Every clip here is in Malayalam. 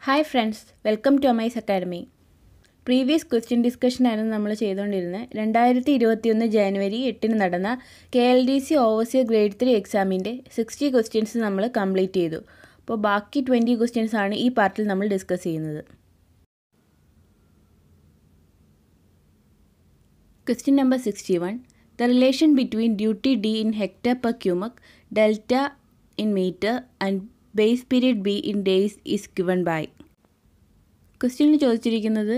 Hi friends, welcome to amaze academy. Previous question ഡിസ്കഷനായിരുന്നു നമ്മൾ ചെയ്തുകൊണ്ടിരുന്നത്. 2021 ജനുവരി 8 നടന്ന KLDC ഓവർസിയർ ഗ്രേഡ് 3 എക്സാമിൻ്റെ 60 ക്വസ്റ്റ്യൻസ് നമ്മൾ കംപ്ലീറ്റ് ചെയ്തു. അപ്പോൾ ബാക്കി 20 ക്വസ്റ്റ്യൻസ് ആണ് ഈ പാർട്ടിൽ നമ്മൾ ഡിസ്കസ് ചെയ്യുന്നത്. Question number 61. The relation between duty D in hectare per cubic, delta in meter and base period B in days is given by. ക്വസ്റ്റ്യനിൽ ചോദിച്ചിരിക്കുന്നത്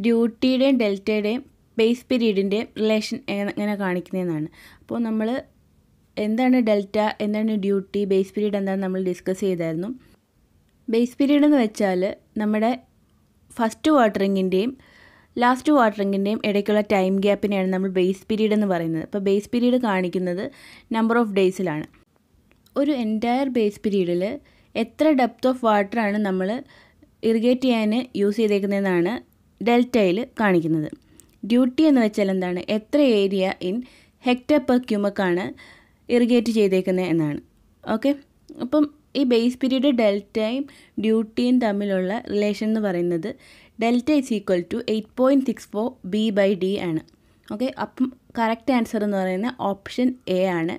ഡ്യൂട്ടിയുടെയും ഡെൽറ്റയുടെയും ബേസ് പീരീഡിൻ്റെയും റിലേഷൻ എങ്ങനെ കാണിക്കുന്നതെന്നാണ്. അപ്പോൾ നമ്മൾ എന്താണ് ഡെൽറ്റ, എന്താണ് ഡ്യൂട്ടി, ബേസ് പീരീഡ് എന്താണെന്ന് നമ്മൾ ഡിസ്കസ് ചെയ്തായിരുന്നു. ബേസ് പീരീഡ് എന്ന് വെച്ചാൽ നമ്മുടെ ഫസ്റ്റ് വാട്ടറിങ്ങിൻ്റെയും ലാസ്റ്റ് വാട്ടറിങ്ങിൻ്റെയും ഇടയ്ക്കുള്ള ടൈം ഗ്യാപ്പിനെയാണ് നമ്മൾ ബേസ് പീരീഡ് എന്ന് പറയുന്നത്. അപ്പോൾ ബേസ് പീരീഡ് കാണിക്കുന്നത് നമ്പർ ഓഫ് ഡേയ്സിലാണ്. ഒരു എൻറ്റയർ ബേസ് പീരീഡിൽ എത്ര ഡെപ്ത് ഓഫ് വാട്ടറാണ് നമ്മൾ ഇറിഗേറ്റ് ചെയ്യാൻ യൂസ് ചെയ്തേക്കുന്നതെന്നാണ് ഡെൽറ്റയിൽ കാണിക്കുന്നത്. ഡ്യൂട്ടി എന്ന് വെച്ചാൽ എന്താണ്, എത്ര ഏരിയ ഇൻ ഹെക്ടർ പെർ ക്യൂബിക്കാണ് ഇറിഗേറ്റ് ചെയ്തേക്കുന്നത് എന്നാണ്. ഓക്കെ, അപ്പം ഈ ബേസ് പീരീഡ് ഡെൽറ്റയും ഡ്യൂട്ടിയും തമ്മിലുള്ള റിലേഷൻ എന്ന് പറയുന്നത് delta is equal to 8.64 B/D ആണ്. ഓക്കെ, അപ്പം കറക്റ്റ് ആൻസർ എന്ന് പറയുന്നത് ഓപ്ഷൻ എ ആണ്.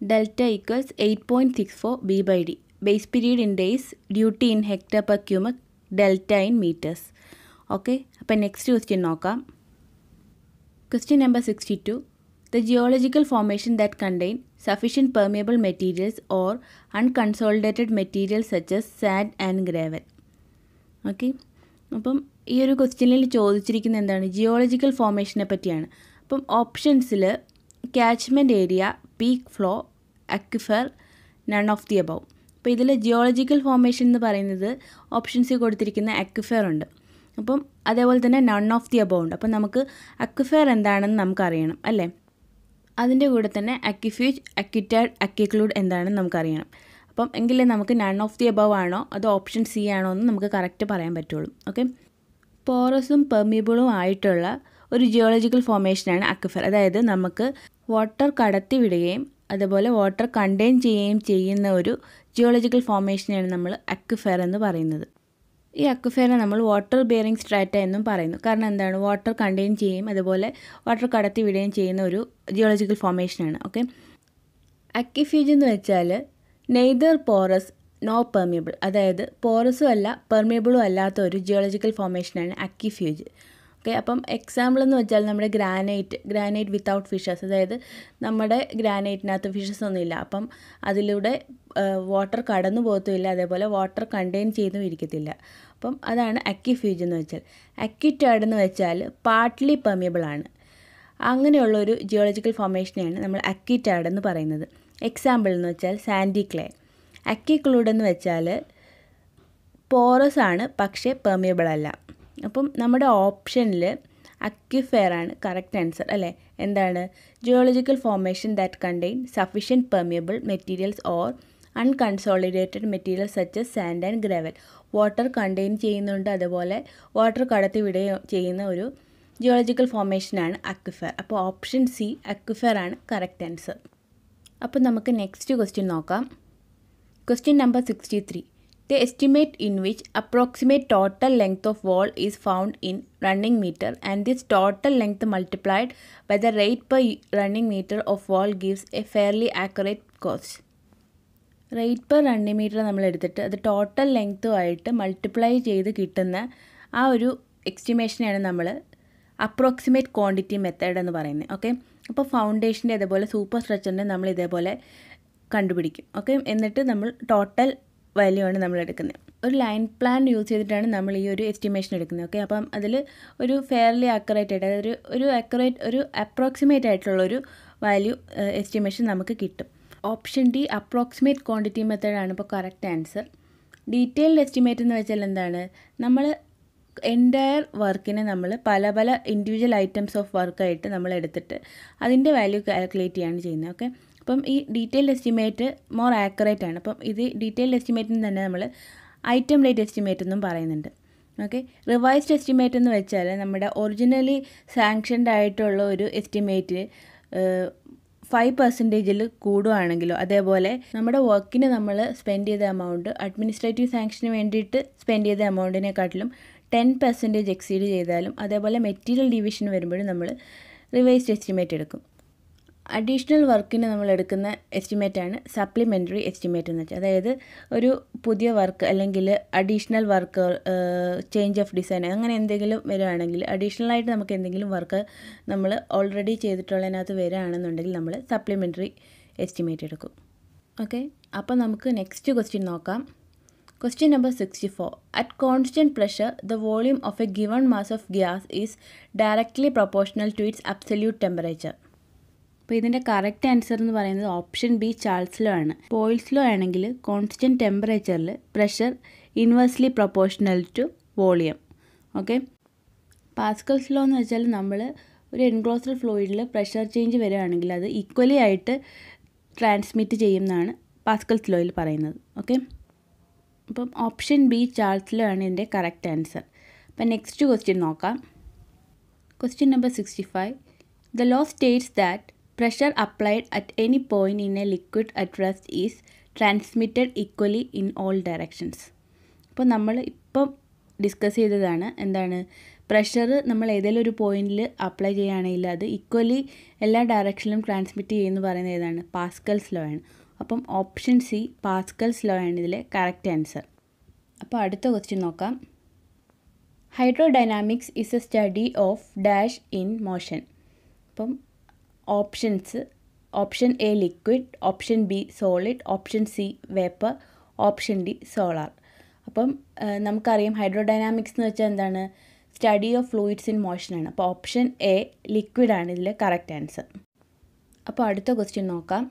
Delta equals 8.64 B/D. Base period in days, duty in hectare per cubic, delta in metres. Okay, അപ്പം നെക്സ്റ്റ് ക്വസ്റ്റ്യൻ നോക്കാം. Question number 62. The geological formation that contain sufficient permeable materials or unconsolidated materials such as sand and gravel. Okay, അപ്പം ഈ ഒരു ക്വസ്റ്റ്യനിൽ ചോദിച്ചിരിക്കുന്നത് എന്താണ്, ജിയോളജിക്കൽ ഫോർമേഷനെ പറ്റിയാണ്. അപ്പം ഓപ്ഷൻസിൽ catchment area, peak flow, aquifer, none of the above. അപ്പോൾ ഇതിൽ ജിയോളജിക്കൽ ഫോർമേഷൻ എന്ന് പറയുന്നത് ഓപ്ഷൻസിൽ കൊടുത്തിരിക്കുന്ന അക്വിഫർ ഉണ്ട്, അപ്പം അതേപോലെ തന്നെ നൺ ഓഫ് ദി അബവ് ഉണ്ട്. അപ്പം നമുക്ക് അക്വിഫർ എന്താണെന്ന് നമുക്കറിയണം അല്ലേ. അതിൻ്റെ കൂടെ തന്നെ അക്വിഫ്യൂജ്, അക്വിറ്റൈഡ്, അക്വിക്ലൂഡ് എന്താണെന്ന് നമുക്കറിയണം. അപ്പം എങ്കിലേ നമുക്ക് നൺ ഓഫ് ദി അബവ് ആണോ അതോ ഓപ്ഷൻ സി ആണോ എന്ന് നമുക്ക് കറക്റ്റ് പറയാൻ പറ്റുള്ളൂ. ഓക്കെ, പോറസും പെർമിയബിളും ആയിട്ടുള്ള ഒരു ജിയോളജിക്കൽ ഫോർമേഷനാണ് അക്വിഫർ. അതായത് നമുക്ക് വാട്ടർ കടത്തി വിടുകയും അതുപോലെ വാട്ടർ കണ്ടെയ്ൻ ചെയ്യുകയും ചെയ്യുന്ന ഒരു ജിയോളജിക്കൽ ഫോർമേഷനെയാണ് നമ്മൾ അക്വിഫർ എന്ന് പറയുന്നത്. ഈ അക്വിഫറിനെ നമ്മൾ വാട്ടർ ബെയറിംഗ് സ്ട്രാറ്റ എന്നും പറയുന്നു. കാരണം എന്താണ്, വാട്ടർ കണ്ടെയ്ൻ ചെയ്യുകയും അതുപോലെ വാട്ടർ കടത്തി വിടുകയും ചെയ്യുന്ന ഒരു ജിയോളജിക്കൽ ഫോർമേഷനാണ്. ഓക്കെ, അക്വിഫ്യൂജ് എന്ന് വെച്ചാൽ നെയ്തർ പോറസ് നോ പെർമിയബിൾ, അതായത് പോറസും അല്ല പെർമിയബിളും അല്ലാത്ത ഒരു ജിയോളജിക്കൽ ഫോർമേഷനാണ് അക്വിഫ്യൂജ്. ഓക്കെ, അപ്പം എക്സാമ്പിൾ എന്ന് വെച്ചാൽ നമ്മുടെ ഗ്രാനൈറ്റ് വിത്തൗട്ട് ഫിഷസ്, അതായത് നമ്മുടെ ഗ്രാനൈറ്റിനകത്ത് ഫിഷസ് ഒന്നുമില്ല, അപ്പം അതിലൂടെ വാട്ടർ കടന്നു പോകത്തുമില്ല, അതേപോലെ വാട്ടർ കണ്ടെയ്ൻ ചെയ്തും ഇരിക്കത്തില്ല. അപ്പം അതാണ് അക്വിഫ്യൂജ് എന്ന് വെച്ചാൽ. അക്വിറ്റൈഡ് എന്ന് വെച്ചാൽ പാർട്ട്ലി പെർമിയബിൾ ആണ്. അങ്ങനെയുള്ളൊരു ജിയോളജിക്കൽ ഫോർമേഷനെയാണ് നമ്മൾ അക്വിറ്റൈഡ് എന്ന് പറയുന്നത്. എക്സാമ്പിൾ എന്ന് വെച്ചാൽ സാൻഡി ക്ലേ. അക്വിക്ലൂഡ് എന്ന് വെച്ചാൽ പോറസ് ആണ് പക്ഷേ പെർമിയബിൾ അല്ല. അപ്പം നമ്മുടെ ഓപ്ഷനിൽ അക്വിഫെയർ ആണ് കറക്റ്റ് ആൻസർ അല്ലേ. എന്താണ്, geological formation that contain sufficient permeable materials or unconsolidated materials such as sand and gravel. Water contain ചെയ്യുന്നുണ്ട്, അതുപോലെ വാട്ടർ കടത്തി വിടുകയും ചെയ്യുന്ന ഒരു ജിയോളജിക്കൽ ഫോർമേഷനാണ് അക്വിഫെയർ. അപ്പോൾ ഓപ്ഷൻ സി അക്വിഫെയർ ആണ് കറക്റ്റ് ആൻസർ. അപ്പോൾ നമുക്ക് നെക്സ്റ്റ് ക്വസ്റ്റ്യൻ നോക്കാം. Question number 63. The estimate in which approximate total length of wall is found in running meter and this total length multiplied by the rate per running meter of wall gives a fairly accurate cost. Rate per running metre നമ്മൾ എടുത്തിട്ട് അത് ടോട്ടൽ ലെങ്ത്തുമായിട്ട് മൾട്ടിപ്ലൈ ചെയ്ത് കിട്ടുന്ന ആ ഒരു എസ്റ്റിമേഷനെയാണ് നമ്മൾ അപ്രോക്സിമേറ്റ് ക്വാണ്ടിറ്റി മെത്തേഡ് എന്ന് പറയുന്നത്. ഓക്കെ, അപ്പോൾ ഫൗണ്ടേഷൻ്റെ അതേപോലെ സൂപ്പർ സ്ട്രക്ചറിൻ്റെ നമ്മൾ ഇതേപോലെ കണ്ടുപിടിക്കും. ഓക്കെ, എന്നിട്ട് നമ്മൾ ടോട്ടൽ വാല്യൂ ആണ് നമ്മൾ എടുക്കുന്നത്. ഒരു ലൈൻ പ്ലാൻ യൂസ് ചെയ്തിട്ടാണ് നമ്മൾ ഈ ഒരു എസ്റ്റിമേഷൻ എടുക്കുന്നത്. ഓക്കെ, അപ്പം അതിൽ ഒരു ഫെയർലി അക്യുറേറ്റ് ആയിട്ട്, അതായത് ഒരു അപ്രോക്സിമേറ്റ് ആയിട്ടുള്ളൊരു വാല്യൂ എസ്റ്റിമേഷൻ നമുക്ക് കിട്ടും. ഓപ്ഷൻ ഡി അപ്രോക്സിമേറ്റ് ക്വാണ്ടിറ്റി മെത്തേഡാണ് ഇപ്പോൾ കറക്റ്റ് ആൻസർ. ഡീറ്റെയിൽഡ് എസ്റ്റിമേറ്റ് എന്ന് വെച്ചാൽ എന്താണ്, നമ്മൾ എൻറ്റയർ വർക്കിനെ നമ്മൾ പല ഇൻഡിവിജ്വൽ ഐറ്റംസ് ഓഫ് വർക്കായിട്ട് നമ്മൾ എടുത്തിട്ട് അതിൻ്റെ വാല്യൂ കാൽക്കുലേറ്റ് ചെയ്യാണ് ചെയ്യുന്നത്. ഓക്കെ, അപ്പം ഈ ഡീറ്റെയിൽഡ് എസ്റ്റിമേറ്റ് മോർ ആക്യുറേറ്റ് ആണ്. അപ്പം ഇത് ഡീറ്റെയിൽഡ് എസ്റ്റിമേറ്റിന് തന്നെ നമ്മൾ ഐറ്റം റേറ്റ് എസ്റ്റിമേറ്റ് എന്നും പറയുന്നുണ്ട്. ഓക്കെ, റിവൈസ്ഡ് എസ്റ്റിമേറ്റ് എന്ന് വെച്ചാൽ നമ്മുടെ ഒറിജിനലി സാങ്ഷൻഡ് ആയിട്ടുള്ള ഒരു എസ്റ്റിമേറ്റ് 5%-ൽ കൂടുകയാണെങ്കിലോ, അതേപോലെ നമ്മുടെ വർക്കിന് നമ്മൾ സ്പെൻഡ് ചെയ്ത എമൗണ്ട് അഡ്മിനിസ്ട്രേറ്റീവ് സാങ്ഷന് വേണ്ടിയിട്ട് സ്പെൻഡ് ചെയ്ത എമൗണ്ടിനെക്കാട്ടിലും 10% എക്സീഡ് ചെയ്താലും, അതേപോലെ മെറ്റീരിയൽ ഡിവിഷൻ വരുമ്പോഴും നമ്മൾ റിവൈസ്ഡ് എസ്റ്റിമേറ്റ് എടുക്കും. അഡീഷണൽ വർക്കിന് നമ്മൾ എടുക്കുന്ന എസ്റ്റിമേറ്റാണ് സപ്ലിമെൻ്ററി എസ്റ്റിമേറ്റ് എന്ന് വെച്ചാൽ. അതായത് ഒരു പുതിയ വർക്ക് അല്ലെങ്കിൽ additional work, change of design അങ്ങനെ എന്തെങ്കിലും വരികയാണെങ്കിൽ, അഡീഷണലായിട്ട് നമുക്ക് എന്തെങ്കിലും വർക്ക് നമ്മൾ ഓൾറെഡി ചെയ്തിട്ടുള്ളതിനകത്ത് വരികയാണെന്നുണ്ടെങ്കിൽ നമ്മൾ സപ്ലിമെൻ്ററി എസ്റ്റിമേറ്റ് എടുക്കും. ഓക്കെ, അപ്പോൾ നമുക്ക് നെക്സ്റ്റ് ക്വസ്റ്റ്യൻ നോക്കാം. Question number 64. At constant pressure, the volume of a given mass of gas is directly proportional to its absolute temperature. അപ്പോൾ ഇതിൻ്റെ കറക്റ്റ് ആൻസർ എന്ന് പറയുന്നത് ഓപ്ഷൻ ബി ചാൾസ് ലോ ആണ്. ബോയിൽസ് ലോ ആണെങ്കിൽ കോൺസ്റ്റൻറ്റ് ടെമ്പറേച്ചറിൽ pressure inversely proportional to volume. Okay, Pascal's law എന്ന് വെച്ചാൽ നമ്മൾ ഒരു എൻക്ലോസ്ഡ് ഫ്ലൂയിഡിൽ പ്രഷർ ചേഞ്ച് വരികയാണെങ്കിൽ അത് ഈക്വലി ആയിട്ട് ട്രാൻസ്മിറ്റ് ചെയ്യുമെന്നാണ് പാസ്കൽസ് ലോയിൽ പറയുന്നത്. ഓക്കെ, അപ്പം ഓപ്ഷൻ ബി ചാൾസ് ലോ ആണ് ഇതിൻ്റെ കറക്റ്റ് ആൻസർ. അപ്പം നെക്സ്റ്റ് ക്വസ്റ്റ്യൻ നോക്കാം. Question number 65. The law states that pressure applied at any point in a liquid at rest is transmitted equally in all directions. അപ്പോൾ നമ്മൾ ഇപ്പം ഡിസ്കസ് ചെയ്തതാണ് എന്താണ്, പ്രഷർ നമ്മൾ ഏതെങ്കിലും ഒരു പോയിന്റിൽ അപ്ലൈ ചെയ്യുകയാണെങ്കിൽ അത് ഈക്വലി എല്ലാ ഡയറക്ഷനിലും ട്രാൻസ്മിറ്റ് ചെയ്യുമെന്ന് പറയുന്നത് ഏതാണ്, പാസ്കൽസ് ലോ ആണ്. അപ്പം ഓപ്ഷൻ സി പാസ്കൽസ് ലോ ആണ് ഇതിലെ കറക്റ്റ് ആൻസർ. അപ്പോൾ അടുത്ത ക്വസ്റ്റ്യൻ നോക്കാം. Hydrodynamics is a study of dash in motion. അപ്പം options: option A liquid, option B solid, option C vapour, option D solar. അപ്പം നമുക്കറിയാം ഹൈഡ്രോഡൈനാമിക്സ് എന്ന് വെച്ചാൽ എന്താണ്, സ്റ്റഡി ഓഫ് ഫ്ലൂയിഡ്സ് ഇൻ മോഷനാണ്. അപ്പോൾ ഓപ്ഷൻ എ ലിക്വിഡ് ആണ് ഇതിലെ കറക്റ്റ് ആൻസർ. അപ്പോൾ അടുത്ത ക്വസ്റ്റ്യൻ നോക്കാം.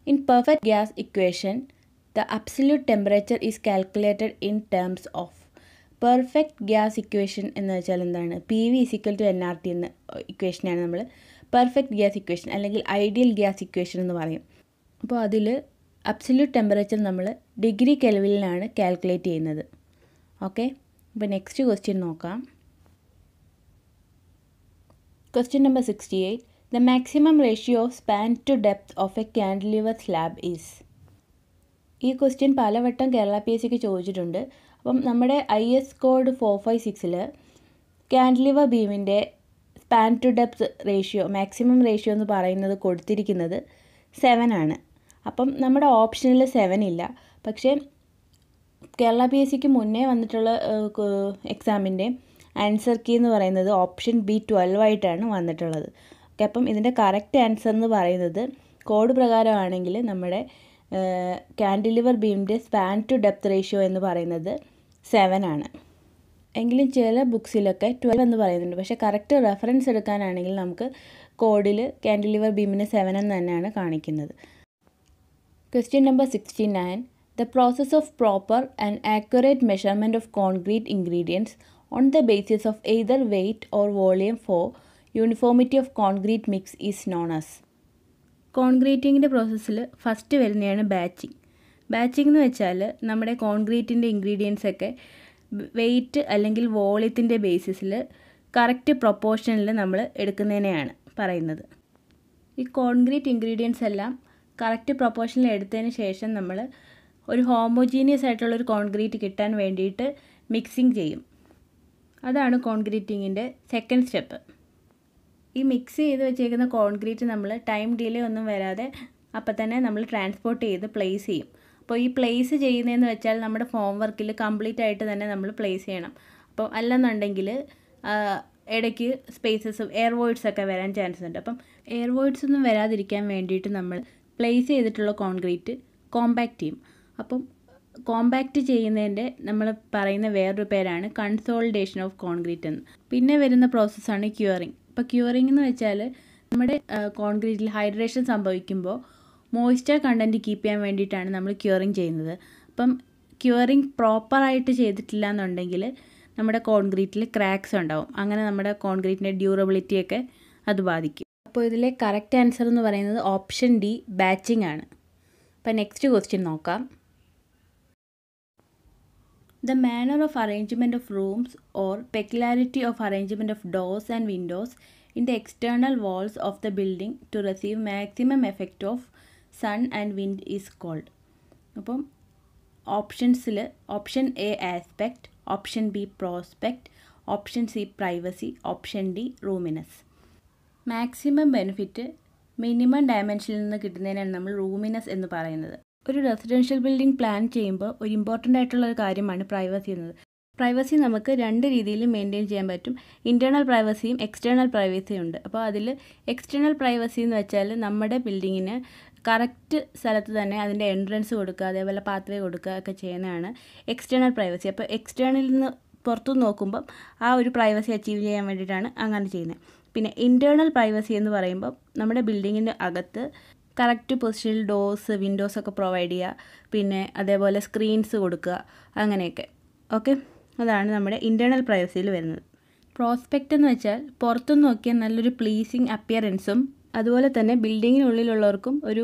In perfect gas equation, the absolute temperature is calculated in terms of. Perfect gas equation എന്ന് വെച്ചാൽ എന്താണ്, PV = nRT എന്ന ഇക്വേഷനാണ് നമ്മൾ പെർഫെക്റ്റ് ഗ്യാസ് ഇക്വേഷൻ അല്ലെങ്കിൽ ഐഡിയൽ ഗ്യാസ് ഇക്വേഷൻ എന്ന് പറയും. അപ്പോൾ അതിൽ അബ്സല്യൂട്ട് ടെമ്പറേച്ചർ നമ്മൾ ഡിഗ്രി കെൽവിനിലാണ് കാൽക്കുലേറ്റ് ചെയ്യുന്നത്. ഓക്കെ, അപ്പോൾ നെക്സ്റ്റ് ക്വസ്റ്റ്യൻ നോക്കാം. Question number 68. The maximum ratio of span to depth of a cantilever slab is. ഈ ക്വസ്റ്റ്യൻ പലവട്ടം കേരള PSCക്ക് ചോദിച്ചിട്ടുണ്ട്. അപ്പം നമ്മുടെ IS കോഡ് 456-ൽ കാൻറ്റിലിവർ ബീമിൻ്റെ span to depth ratio, maximum ratio എന്ന് പറയുന്നത് കൊടുത്തിരിക്കുന്നത് 7 ആണ്. അപ്പം നമ്മുടെ ഓപ്ഷനിൽ 7 ഇല്ല. പക്ഷേ കേരള PSCക്ക് മുന്നേ വന്നിട്ടുള്ള എക്സാമിൻ്റെ ആൻസർ കീ എന്ന് പറയുന്നത് ഓപ്ഷൻ ബി 12 ആയിട്ടാണ് വന്നിട്ടുള്ളത്. ഓക്കെ, അപ്പം ഇതിൻ്റെ കറക്റ്റ് ആൻസർ എന്ന് പറയുന്നത് കോഡ് പ്രകാരമാണെങ്കിൽ നമ്മുടെ കാൻറ്റിലിവർ ബീമിൻ്റെ സ്പാൻ ടു ഡെപ്ത് റേഷ്യോ എന്ന് പറയുന്നത് 7 ആണ്. എങ്കിലും ചില ബുക്സിലൊക്കെ 12 എന്ന് പറയുന്നുണ്ട്. പക്ഷേ കറക്റ്റ് റെഫറൻസ് എടുക്കാനാണെങ്കിൽ നമുക്ക് കോഡിൽ കാൻറ്റിലിവർ ബീമിന് 7 എന്ന് തന്നെയാണ് കാണിക്കുന്നത്. Question number 69. The process of proper and accurate measurement of concrete ingredients on the basis of either weight or volume for uniformity of concrete mix is known as. കോൺക്രീറ്റിങ്ങിൻ്റെ പ്രോസസ്സിൽ ഫസ്റ്റ് വരുന്നതാണ് ബാച്ചിങ്. ബാച്ചിങ് എന്ന് വെച്ചാൽ നമ്മുടെ കോൺക്രീറ്റിൻ്റെ ഇൻഗ്രീഡിയൻസ് ഒക്കെ വെയ്റ്റ് അല്ലെങ്കിൽ വോളിയത്തിൻ്റെ ബേസിസിൽ കറക്റ്റ് പ്രൊപ്പോർഷനിൽ നമ്മൾ എടുക്കുന്നതിനെയാണ് പറയുന്നത്. ഈ കോൺക്രീറ്റ് ഇൻഗ്രീഡിയൻസ് എല്ലാം കറക്റ്റ് പ്രൊപ്പോർഷനിൽ എടുത്തതിന് ശേഷം നമ്മൾ ഒരു ഹോമോജീനിയസ് ആയിട്ടുള്ളൊരു കോൺക്രീറ്റ് കിട്ടാൻ വേണ്ടിയിട്ട് മിക്സിങ് ചെയ്യും. അതാണ് കോൺക്രീറ്റിങ്ങിൻ്റെ സെക്കൻഡ് സ്റ്റെപ്പ്. ഈ മിക്സ് ചെയ്ത് വെച്ചേക്കുന്ന കോൺക്രീറ്റ് നമ്മൾ ടൈം ഡിലേ ഒന്നും വരാതെ അപ്പം തന്നെ നമ്മൾ ട്രാൻസ്പോർട്ട് ചെയ്ത് പ്ലേസ് ചെയ്യും. അപ്പോൾ ഈ പ്ലേസ് ചെയ്യുന്നതെന്ന് വെച്ചാൽ നമ്മുടെ ഫോം വർക്കിൽ കംപ്ലീറ്റ് ആയിട്ട് തന്നെ നമ്മൾ പ്ലേസ് ചെയ്യണം. അപ്പോൾ അല്ലെന്നുണ്ടെങ്കിൽ ഇടയ്ക്ക് സ്പേസസ് എയർ വോയിഡ്സ് ഒക്കെ വരാൻ ചാൻസ് ഉണ്ട്. അപ്പം എയർ വോയിഡ്സ് ഒന്നും വരാതിരിക്കാൻ വേണ്ടിയിട്ട് നമ്മൾ പ്ലേസ് ചെയ്തിട്ടുള്ള കോൺക്രീറ്റ് കോമ്പാക്റ്റ് ചെയ്യും. അപ്പം കോമ്പാക്റ്റ് ചെയ്യുന്നതിൻ്റെ നമ്മൾ പറയുന്ന വേറൊരു പേരാണ് കൺസോളിഡേഷൻ ഓഫ് കോൺക്രീറ്റ് എന്ന്. പിന്നെ വരുന്ന പ്രോസസ്സാണ് ക്യൂറിങ്. ഇപ്പോൾ ക്യൂറിങ് എന്ന് വെച്ചാൽ നമ്മുടെ കോൺക്രീറ്റിൽ ഹൈഡ്രേഷൻ സംഭവിക്കുമ്പോൾ മോയ്സ്ചർ കണ്ടൻറ്റ് കീപ്പ് ചെയ്യാൻ വേണ്ടിയിട്ടാണ് നമ്മൾ ക്യൂറിങ് ചെയ്യുന്നത്. അപ്പം ക്യൂറിങ് പ്രോപ്പറായിട്ട് ചെയ്തിട്ടില്ല എന്നുണ്ടെങ്കിൽ നമ്മുടെ കോൺക്രീറ്റിൽ ക്രാക്സ് ഉണ്ടാവും. അങ്ങനെ നമ്മുടെ കോൺക്രീറ്റിൻ്റെ ഡ്യൂറബിലിറ്റിയൊക്കെ അത് ബാധിക്കും. അപ്പോൾ ഇതിലെ കറക്റ്റ് ആൻസർ എന്ന് പറയുന്നത് ഓപ്ഷൻ ഡി ബാച്ചിങ് ആണ്. അപ്പോൾ നെക്സ്റ്റ് ക്വസ്റ്റ്യൻ നോക്കാം. The manner of arrangement of rooms or peculiarity of arrangement of doors and windows in the external walls of the building to receive maximum effect of sun and wind is called. അപ്പം ഓപ്ഷൻസിൽ option A aspect, option B prospect, option C privacy, option D roominess. Maximum benefit minimum ഡയമെൻഷനിൽ നിന്ന് കിട്ടുന്നതിനാണ് നമ്മൾ റൂമിനസ് എന്ന് പറയുന്നത്. ഒരു റെസിഡൻഷ്യൽ ബിൽഡിംഗ് പ്ലാൻ ചെയ്യുമ്പോൾ ഒരു ഇമ്പോർട്ടൻ്റ് ആയിട്ടുള്ള ഒരു കാര്യമാണ് പ്രൈവസി എന്നത്. പ്രൈവസി നമുക്ക് രണ്ട് രീതിയിൽ മെയിൻറ്റെയിൻ ചെയ്യാൻ പറ്റും. ഇൻറ്റേർണൽ പ്രൈവസിയും എക്സ്റ്റേണൽ പ്രൈവസിയും ഉണ്ട്. അപ്പോൾ അതിൽ എക്സ്റ്റേണൽ പ്രൈവസി എന്ന് വെച്ചാൽ നമ്മുടെ ബിൽഡിങ്ങിന് കറക്റ്റ് സ്ഥലത്ത് തന്നെ അതിൻ്റെ എൻട്രൻസ് കൊടുക്കുക, അതേപോലെ പാത്വേ കൊടുക്കുക ഒക്കെ ചെയ്യുന്നതാണ് എക്സ്റ്റേണൽ പ്രൈവസി. അപ്പോൾ എക്സ്റ്റേണലിൽ നിന്ന് പുറത്തു നോക്കുമ്പം ആ ഒരു പ്രൈവസി അച്ചീവ് ചെയ്യാൻ വേണ്ടിയിട്ടാണ് അങ്ങനെ ചെയ്യുന്നത്. പിന്നെ ഇൻറ്റേർണൽ പ്രൈവസി എന്ന് പറയുമ്പോൾ നമ്മുടെ ബിൽഡിങ്ങിൻ്റെ അകത്ത് കറക്റ്റ് പൊസിഷനിൽ ഡോർസ്, വിൻഡോസ് ഒക്കെ പ്രൊവൈഡ് ചെയ്യുക, പിന്നെ അതേപോലെ സ്ക്രീൻസ് കൊടുക്കുക, അങ്ങനെയൊക്കെ. ഓക്കെ, അതാണ് നമ്മുടെ ഇൻറ്റേർണൽ പ്രൈവസിയിൽ വരുന്നത്. പ്രോസ്പെക്റ്റ് എന്ന് വെച്ചാൽ പുറത്തുനിന്ന് നോക്കിയാൽ നല്ലൊരു പ്ലീസിങ് അപ്പിയറൻസും അതുപോലെ തന്നെ ബിൽഡിങ്ങിനുള്ളിലുള്ളവർക്കും ഒരു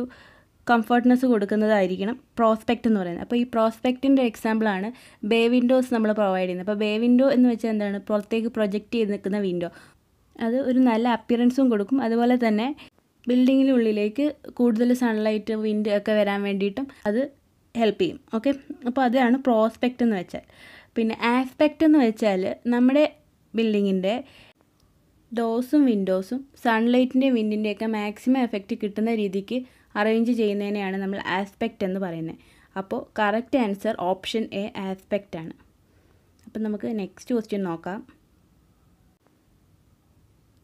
കംഫർട്ട്നെസ് കൊടുക്കുന്നതായിരിക്കണം പ്രോസ്പെക്റ്റ് എന്ന് പറയുന്നത്. അപ്പോൾ ഈ പ്രോസ്പെക്റ്റിൻ്റെ എക്സാമ്പിളാണ് ബേ വിൻഡോസ് നമ്മൾ പ്രൊവൈഡ് ചെയ്യുന്നത്. അപ്പോൾ ബേ വിൻഡോ എന്ന് വെച്ചാൽ എന്താണ്, പുറത്തേക്ക് പ്രൊജക്റ്റ് ചെയ്ത് നിൽക്കുന്ന വിൻഡോ. അത് ഒരു നല്ല അപ്പിയറൻസും കൊടുക്കും, അതുപോലെ തന്നെ ബിൽഡിങ്ങിനുള്ളിലേക്ക് കൂടുതൽ സൺലൈറ്റ്, വിൻഡ് ഒക്കെ വരാൻ വേണ്ടിയിട്ടും അത് ഹെൽപ്പ് ചെയ്യും. ഓക്കെ, അപ്പോൾ അതാണ് പ്രോസ്പെക്റ്റ് എന്ന് വെച്ചാൽ. പിന്നെ ആസ്പെക്റ്റ് എന്ന് വെച്ചാൽ നമ്മുടെ ബിൽഡിങ്ങിൻ്റെ ഡോർസും വിൻഡോസും സൺലൈറ്റിൻ്റെയും വിൻഡിൻ്റെയൊക്കെ മാക്സിമം എഫക്റ്റ് കിട്ടുന്ന രീതിക്ക് അറേഞ്ച് ചെയ്യുന്നതിനെയാണ് നമ്മൾ ആസ്പെക്റ്റ് എന്ന് പറയുന്നത്. അപ്പോൾ correct answer option A aspect ആണ്. അപ്പം നമുക്ക് നെക്സ്റ്റ് ക്വസ്റ്റ്യൻ നോക്കാം.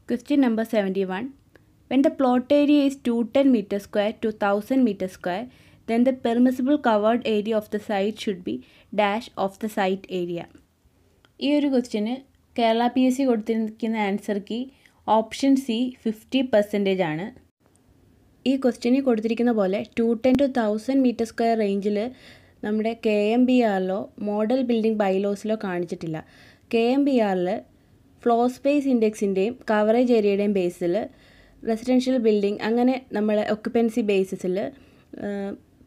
Question number 71. When the plot area is 210 meter square to 1000 meter square, then the permissible covered area of the site should be dash of the site area. ഈ ഒരു ക്വസ്റ്റ്യന് കേരള PSC കൊടുത്തിരിക്കുന്ന ആൻസർ കീ ഓപ്ഷൻ സി 50% ആണ്. ഈ ക്വസ്റ്റ്യനിൽ കൊടുത്തിരിക്കുന്ന പോലെ 210 to 1000 മീറ്റർ സ്ക്വയർ റേഞ്ചിൽ നമ്മുടെ KMBRലോ മോഡൽ ബിൽഡിംഗ് ബൈലോസിലോ കാണിച്ചിട്ടില്ല. KMBRൽ ഫ്ലോർ സ്പേസ് ഇൻഡെക്സിൻ്റെയും കവറേജ് ഏരിയയുടെയും ബേസിൽ റെസിഡൻഷ്യൽ ബിൽഡിംഗ് അങ്ങനെ നമ്മളെ ഒക്യുപ്പൻസി ബേസിസിൽ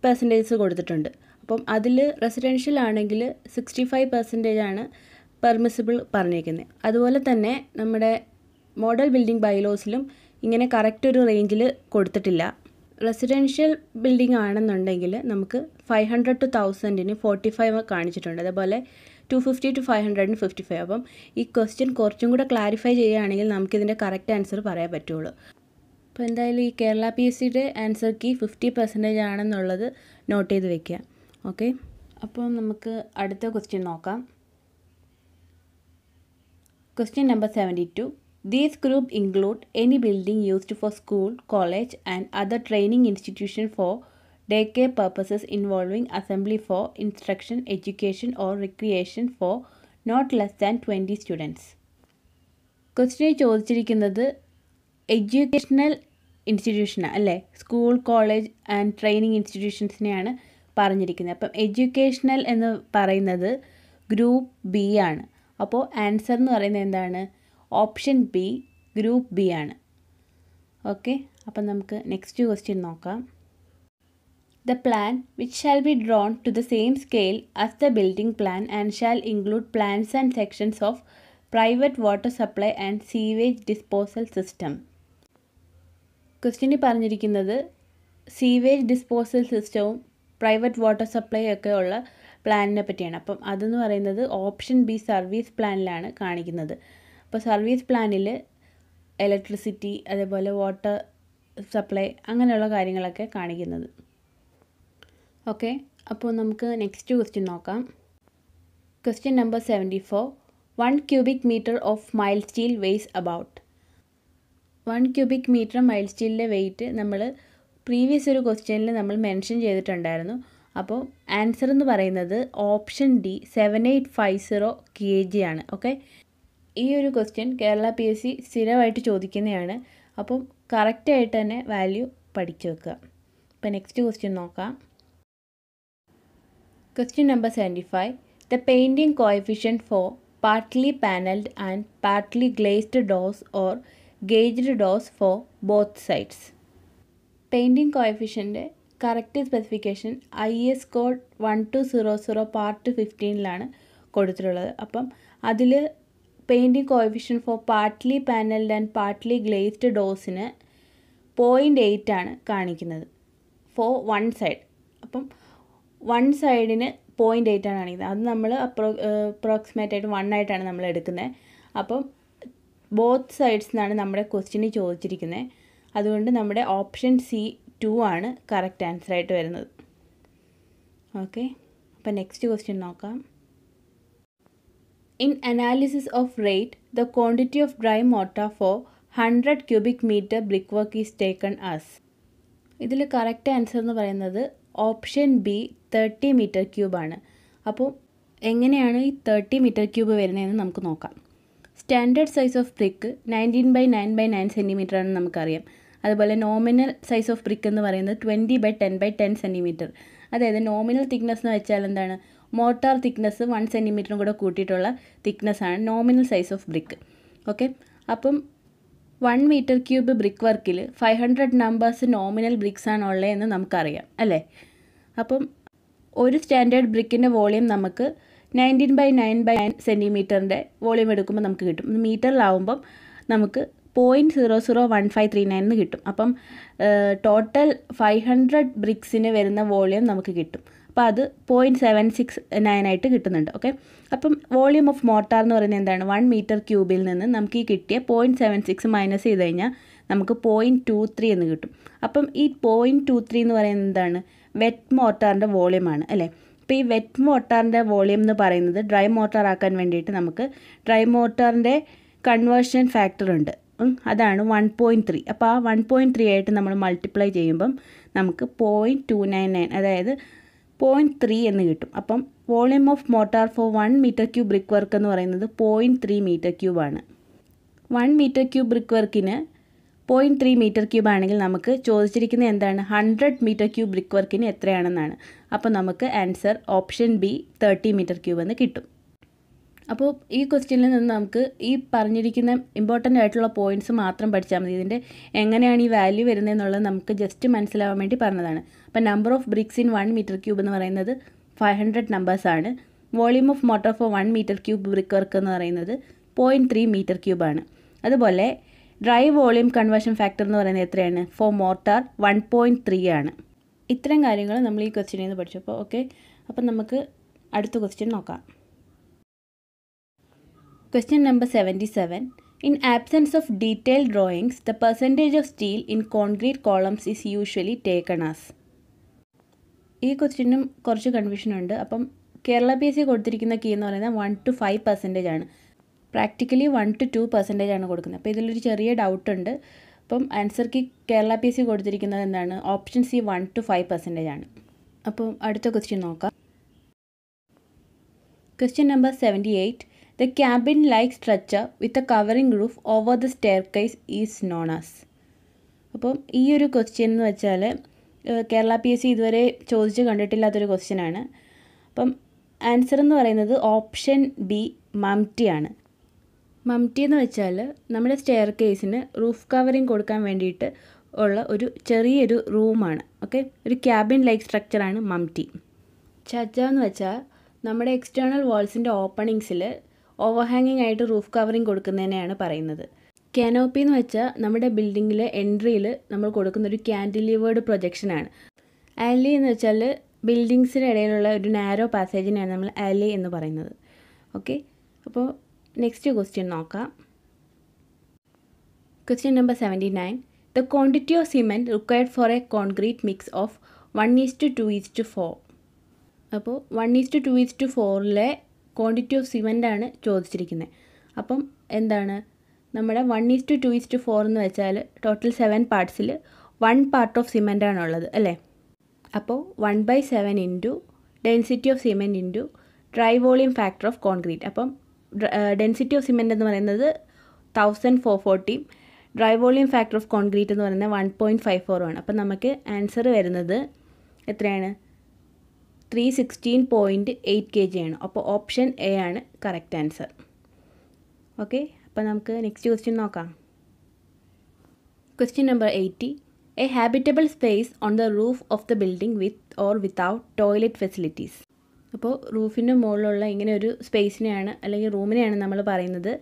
പെർസെൻറ്റേജസ് കൊടുത്തിട്ടുണ്ട്. അപ്പം അതിൽ റെസിഡൻഷ്യൽ ആണെങ്കിൽ 65% ആണ് പെർമിസിബിൾ പറഞ്ഞിരിക്കുന്നത്. അതുപോലെ തന്നെ നമ്മുടെ മോഡൽ ബിൽഡിംഗ് ബൈലോസിലും ഇങ്ങനെ കറക്റ്റ് ഒരു റേഞ്ചിൽ കൊടുത്തിട്ടില്ല. റെസിഡൻഷ്യൽ ബിൽഡിംഗ് ആണെന്നുണ്ടെങ്കിൽ നമുക്ക് 500 to 1000 45 കാണിച്ചിട്ടുണ്ട്, അതേപോലെ 250 to 500 55. അപ്പം ഈ ക്വസ്റ്റ്യൻ കുറച്ചും കൂടെ ക്ലാരിഫൈ ചെയ്യുകയാണെങ്കിൽ നമുക്കിതിൻ്റെ കറക്റ്റ് ആൻസർ പറയാൻ പറ്റുള്ളൂ. അപ്പോൾ എന്തായാലും ഈ കേരള PSCയുടെ ആൻസർ കീ 50% ആണെന്നുള്ളത് നോട്ട് ചെയ്ത് വെക്കുക. ഓക്കെ, അപ്പോൾ നമുക്ക് അടുത്ത ക്വസ്റ്റ്യൻ നോക്കാം. Question number 72. These group include any building used for school, college and other training institution for daycare purposes involving assembly for instruction, education or recreation for not less than 20 students. Question ചോദിച്ചിരിക്കുന്നത് എഡ്യൂക്കേഷണൽ ഇൻസ്റ്റിറ്റ്യൂഷനാണ് അല്ലേ, സ്കൂൾ, കോളേജ് ആൻഡ് ട്രെയിനിങ് ഇൻസ്റ്റിറ്റ്യൂഷൻസിനെയാണ് പറഞ്ഞിരിക്കുന്നത്. അപ്പം എഡ്യൂക്കേഷണൽ എന്ന് പറയുന്നത് ഗ്രൂപ്പ് ബി ആണ്. അപ്പോൾ ആൻസർ എന്ന് പറയുന്നത് എന്താണ്, ഓപ്ഷൻ ബി ഗ്രൂപ്പ് ബി ആണ്. ഓക്കെ, അപ്പം നമുക്ക് നെക്സ്റ്റ് ക്വസ്റ്റ്യൻ നോക്കാം. The plan, which shall be drawn to the same scale as the building plan and shall include plans and sections of private water supply and sewage disposal system. ക്വസ്റ്റ്യനിൽ പറഞ്ഞിരിക്കുന്നത് സീവേജ് ഡിസ്പോസൽ സിസ്റ്റവും പ്രൈവറ്റ് വാട്ടർ സപ്ലൈ ഒക്കെ ഉള്ള പ്ലാനിനെ പറ്റിയാണ്. അപ്പം അതെന്ന് പറയുന്നത് ഓപ്ഷൻ ബി സർവീസ് പ്ലാനിലാണ് കാണിക്കുന്നത്. അപ്പോൾ സർവീസ് പ്ലാനിൽ ഇലക്ട്രിസിറ്റി, അതേപോലെ വാട്ടർ സപ്ലൈ അങ്ങനെയുള്ള കാര്യങ്ങളൊക്കെ കാണിക്കുന്നത്. ഓക്കെ, അപ്പോൾ നമുക്ക് നെക്സ്റ്റ് ക്വസ്റ്റ്യൻ നോക്കാം. Question number 74. 1 cubic meter of mild steel weighs about. 1 cubic meter mild സ്റ്റീലിൻ്റെ വെയിറ്റ് നമ്മൾ പ്രീവിയസ് ഒരു ക്വസ്റ്റ്യനിൽ നമ്മൾ മെൻഷൻ ചെയ്തിട്ടുണ്ടായിരുന്നു. അപ്പോൾ ആൻസർ എന്ന് പറയുന്നത് ഓപ്ഷൻ ഡി 7850 kg ആണ്. ഓക്കെ, ഈ ഒരു ക്വസ്റ്റ്യൻ കേരള PSC സ്ഥിരമായിട്ട് ചോദിക്കുന്നതാണ്. അപ്പം കറക്റ്റായിട്ട് തന്നെ വാല്യൂ പഠിച്ചു വെക്കുക. അപ്പോൾ നെക്സ്റ്റ് ക്വസ്റ്റ്യൻ നോക്കാം. Question number 75. The painting coefficient for partly panelled and partly glazed doors or gauged doors for both sides. Painting കോഎഫിഷ്യൻ്റെ correct specification IS code 1200 part 15 കൊടുത്തിട്ടുള്ളത്. അപ്പം അതിൽ painting coefficient for partly panelled and partly glazed ഡോസിന് 0.8 ആണ് കാണിക്കുന്നത് ഫോർ വൺ സൈഡ്. അപ്പം വൺ സൈഡിന് 0.8 ആണ് കാണിക്കുന്നത്. അത് നമ്മൾ അപ്രോക്സിമേറ്റ് ആയിട്ട് 1 ആയിട്ടാണ് നമ്മൾ എടുക്കുന്നത്. അപ്പം ബോത്ത് സൈഡ്സ് എന്നാണ് നമ്മുടെ ക്വസ്റ്റ്യന് ചോദിച്ചിരിക്കുന്നത്. അതുകൊണ്ട് നമ്മുടെ ഓപ്ഷൻ C2 ആണ് കറക്റ്റ് ആൻസർ ആയിട്ട് വരുന്നത്. ഓക്കെ, അപ്പോൾ നെക്സ്റ്റ് ക്വസ്റ്റ്യൻ നോക്കാം. In analysis of rate, the quantity of dry mortar for 100 cubic meter brickwork is taken as. ഇതിൽ കറക്റ്റ് ആൻസർ എന്ന് പറയുന്നത് ഓപ്ഷൻ ബി 30 മീറ്റർ ക്യൂബാണ്. അപ്പോൾ എങ്ങനെയാണ് ഈ 30 മീറ്റർ ക്യൂബ് വരുന്നതെന്ന് നമുക്ക് നോക്കാം. Standard size of brick 19/9/9 centimetre ആണെന്ന് നമുക്കറിയാം. അതുപോലെ നോമിനൽ സൈസ് ഓഫ് ബ്രിക്ക് എന്ന് പറയുന്നത് 20/10/10 സെൻറ്റിമീറ്റർ. അതായത് നോമിനൽ തിക്നെസ് എന്ന് വെച്ചാൽ എന്താണ്, മോട്ടാർ തിക്നെസ് 1 സെൻറ്റിമീറ്ററും കൂടെ കൂട്ടിയിട്ടുള്ള തിക്നെസ്സാണ് nominal size of brick. Okay, അപ്പം 1 മീറ്റർ ക്യൂബ് ബ്രിക്ക് വർക്കിൽ 500 നമ്പേഴ്സ് നോമിനൽ ബ്രിക്സ് ആണ് ഉള്ളതെന്ന് നമുക്കറിയാം അല്ലേ. അപ്പം ഒരു സ്റ്റാൻഡേർഡ് ബ്രിക്കിൻ്റെ വോളിയം നമുക്ക് 19/9/9 സെൻറ്റിമീറ്ററിൻ്റെ വോളിയം എടുക്കുമ്പോൾ നമുക്ക് കിട്ടും. മീറ്ററിലാവുമ്പം നമുക്ക് 0.001539 എന്ന് കിട്ടും. അപ്പം ടോട്ടൽ 500 ബ്രിക്സിന് വരുന്ന വോളിയം നമുക്ക് കിട്ടും. അപ്പോൾ അത് 0.769 ആയിട്ട് കിട്ടുന്നുണ്ട്. ഓക്കെ, അപ്പം വോളിയം ഓഫ് മോട്ടാർ എന്ന് പറയുന്നത് എന്താണ്, 1 മീറ്റർ ക്യൂബിൽ നിന്ന് നമുക്ക് ഈ കിട്ടിയ 0.76 മൈനസ് ചെയ്ത് കഴിഞ്ഞാൽ നമുക്ക് 0.23 എന്ന് കിട്ടും. അപ്പം ഈ 0.23 എന്ന് പറയുന്നത് എന്താണ്, വെറ്റ് മോട്ടാറിൻ്റെ വോളിയമാണ് അല്ലേ. അപ്പോൾ ഈ വെറ്റ് മോട്ടാറിൻ്റെ വോളിയം എന്ന് പറയുന്നത് ഡ്രൈ മോട്ടാർ ആക്കാൻ വേണ്ടിയിട്ട് നമുക്ക് ഡ്രൈ മോട്ടാറിൻ്റെ കൺവേർഷൻ ഫാക്ടർ ഉണ്ട്, അതാണ് 1.3. അപ്പോൾ ആ 1.3 ആയിട്ട് നമ്മൾ മൾട്ടിപ്ലൈ ചെയ്യുമ്പം നമുക്ക് 0.299 അതായത് 0.3 എന്ന് കിട്ടും. അപ്പം volume of mortar for 1 metre cube brick work എന്ന് പറയുന്നത് 0.3 മീറ്റർ ക്യൂബാണ്. 1 മീറ്റർ ക്യൂബ് ബ്രിക്ക് വർക്കിന് 0.3 മീറ്റർ ക്യൂബ് ആണെങ്കിൽ നമുക്ക് ചോദിച്ചിരിക്കുന്നത് എന്താണ്, 100 മീറ്റർ ക്യൂബ് ബ്രിക്ക് വർക്കിന് എത്രയാണെന്നാണ്. അപ്പോൾ നമുക്ക് answer option B 30 metre cube എന്ന് കിട്ടും. അപ്പോൾ ഈ ക്വസ്റ്റ്യനിൽ നിന്ന് നമുക്ക് ഈ പറഞ്ഞിരിക്കുന്ന ഇമ്പോർട്ടൻ്റ് ആയിട്ടുള്ള പോയിൻറ്റ്സ് മാത്രം പഠിച്ചാൽ മതി. ഇതിൻ്റെ എങ്ങനെയാണ് ഈ വാല്യൂ വരുന്നതെന്നുള്ളത് നമുക്ക് ജസ്റ്റ് മനസ്സിലാവാൻ വേണ്ടി പറഞ്ഞതാണ്. അപ്പോൾ number of bricks in 1 metre cube എന്ന് പറയുന്നത് 500 നമ്പേഴ്സാണ്. Volume of mortar for 1 metre cube brick work എന്ന് പറയുന്നത് 0.3 മീറ്റർ ക്യൂബാണ്. അതുപോലെ ഡ്രൈ വോളിയം കൺവേർഷൻ ഫാക്ടർ എന്ന് പറയുന്നത് എത്രയാണ്, ഫോർ മോട്ടാർ 1.3 ആണ്. ഇത്തരം കാര്യങ്ങൾ നമ്മൾ ഈ ക്വസ്റ്റ്യനിൽ നിന്ന് പഠിച്ചപ്പോൾ. ഓക്കെ, അപ്പം നമുക്ക് അടുത്ത ക്വസ്റ്റ്യൻ നോക്കാം. Question number 77. In absence of detailed drawings, the percentage of steel in concrete columns is usually taken as. ഈ ക്വസ്റ്റ്യനും കുറച്ച് കൺഫ്യൂഷൻ ഉണ്ട്. അപ്പം കേരള PSC കൊടുത്തിരിക്കുന്ന കീ എന്ന് പറയുന്നത് 1 to 5% ആണ്. പ്രാക്ടിക്കലി 1 to 2% ആണ് കൊടുക്കുന്നത്. അപ്പോൾ ഇതിലൊരു ചെറിയ ഡൗട്ട് ഉണ്ട്. അപ്പം ആൻസർ കീ കേരള PSC കൊടുത്തിരിക്കുന്നത് എന്താണ്, ഓപ്ഷൻ സി 1 to 5% ആണ്. അപ്പം അടുത്ത ക്വസ്റ്റ്യൻ നോക്കാം. Question number 78. The cabin-like structure with a covering roof over the staircase is known as. അപ്പം ഈ ഒരു ക്വസ്റ്റ്യൻ എന്ന് വെച്ചാൽ കേരള PSC ഇതുവരെ ചോദിച്ച് കണ്ടിട്ടില്ലാത്തൊരു ക്വസ്റ്റ്യനാണ്. അപ്പം ആൻസർ എന്ന് പറയുന്നത് ഓപ്ഷൻ ബി മംറ്റി ആണ്. മംറ്റി എന്ന് വെച്ചാൽ നമ്മുടെ സ്റ്റെയർ കേസിന് റൂഫ് കവറിങ് കൊടുക്കാൻ വേണ്ടിയിട്ട് ഉള്ള ഒരു ചെറിയൊരു റൂമാണ്. ഓക്കെ, ഒരു ക്യാബിൻ ലൈക്ക് സ്ട്രക്ചറാണ് മംറ്റി. ഛജ്ജ എന്ന് വെച്ചാൽ നമ്മുടെ എക്സ്റ്റേണൽ വാൾസിൻ്റെ ഓപ്പണിങ്സിൽ ഓവർഹാങ്ങിങ് ആയിട്ട് റൂഫ് കവറിങ് കൊടുക്കുന്നതിനെയാണ് പറയുന്നത്. കാനോപ്പി എന്ന് വെച്ചാൽ നമ്മുടെ ബിൽഡിങ്ങിലെ എൻട്രിയിൽ നമ്മൾ കൊടുക്കുന്നൊരു ക്യാൻറ്റിലിവേർഡ് പ്രൊജക്ഷനാണ്. ആലി എന്ന് വെച്ചാൽ ബിൽഡിങ്സിന് ഇടയിലുള്ള ഒരു നാരോ പാസേജിനെയാണ് നമ്മൾ ആലി എന്ന് പറയുന്നത്. ഓക്കെ, അപ്പോൾ നെക്സ്റ്റ് ക്വസ്റ്റ്യൻ നോക്കാം. Question number 79. The quantity of cement required for a concrete mix of 1:2:4. അപ്പോൾ 1:2:4 ക്വാണ്ടിറ്റി ഓഫ് സിമൻ്റ് ആണ് ചോദിച്ചിരിക്കുന്നത്. അപ്പം എന്താണ് നമ്മുടെ 1:2:4 എന്ന് വെച്ചാൽ ടോട്ടൽ 7 പാർട്സിൽ 1 പാർട്ട് ഓഫ് സിമൻ്റ് ആണുള്ളത് അല്ലേ. അപ്പോൾ 1/7 into density of cement into dry volume factor of concrete. അപ്പം ഡെൻസിറ്റി ഓഫ് സിമൻറ്റ് എന്ന് പറയുന്നത് 1440, dry volume factor of concrete എന്ന് പറയുന്നത് 1.54 ആണ്. അപ്പം നമുക്ക് ആൻസർ വരുന്നത് എത്രയാണ്, 316.8 kg ആണ്. അപ്പോൾ ഓപ്ഷൻ എ ആണ് കറക്റ്റ് ആൻസർ. ഓക്കെ, അപ്പോൾ നമുക്ക് നെക്സ്റ്റ് ക്വസ്റ്റ്യൻ നോക്കാം. Question number 80. A habitable space on the roof of the building with or without toilet facilities. അപ്പോൾ റൂഫിൻ്റെ മുകളിലുള്ള ഇങ്ങനെ ഒരു സ്പേസിനെയാണ് അല്ലെങ്കിൽ റൂമിനെയാണ് നമ്മൾ പറയുന്നത്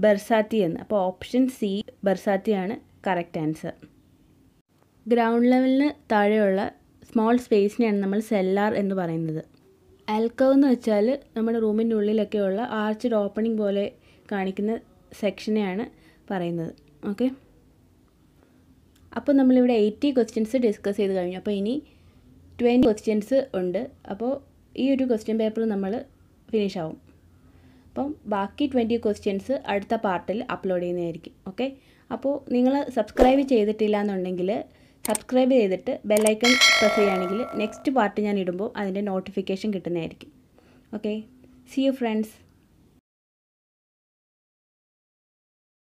ബർസാത്തി എന്ന്. അപ്പോൾ ഓപ്ഷൻ സി ബർസാത്തിയാണ് കറക്റ്റ് ആൻസർ. ഗ്രൗണ്ട് ലെവലിന് താഴെയുള്ള സ്മോൾ സ്പേസിനെയാണ് നമ്മൾ സെല്ലാർ എന്ന് പറയുന്നത്. ആൽക്കവ് എന്ന് വെച്ചാൽ നമ്മുടെ റൂമിൻ്റെ ഉള്ളിലൊക്കെയുള്ള ആർച്ച്ഡ് ഓപ്പണിംഗ് പോലെ കാണിക്കുന്ന സെക്ഷനെയാണ് പറയുന്നത്. ഓക്കെ, അപ്പോൾ നമ്മളിവിടെ 80 ക്വസ്റ്റ്യൻസ് ഡിസ്കസ് ചെയ്ത് കഴിഞ്ഞു. അപ്പോൾ ഇനി 20 ക്വസ്റ്റ്യൻസ് ഉണ്ട്. അപ്പോൾ ഈ ഒരു ക്വസ്റ്റ്യൻ പേപ്പർ നമ്മൾ ഫിനിഷ് ആവും. അപ്പം ബാക്കി 20 ക്വസ്റ്റ്യൻസ് അടുത്ത പാർട്ടിൽ അപ്ലോഡ് ചെയ്യുന്നതായിരിക്കും. ഓക്കെ, അപ്പോൾ നിങ്ങൾ സബ്സ്ക്രൈബ് ചെയ്തിട്ടില്ല എന്നുണ്ടെങ്കിൽ സബ്സ്ക്രൈബ് ചെയ്തിട്ട് ബെല്ലൈക്കൺ പ്രസ് ചെയ്യുകയാണെങ്കിൽ നെക്സ്റ്റ് പാർട്ട് ഞാൻ ഇടുമ്പോൾ അതിൻ്റെ നോട്ടിഫിക്കേഷൻ കിട്ടുന്നതായിരിക്കും. Okay, see you friends.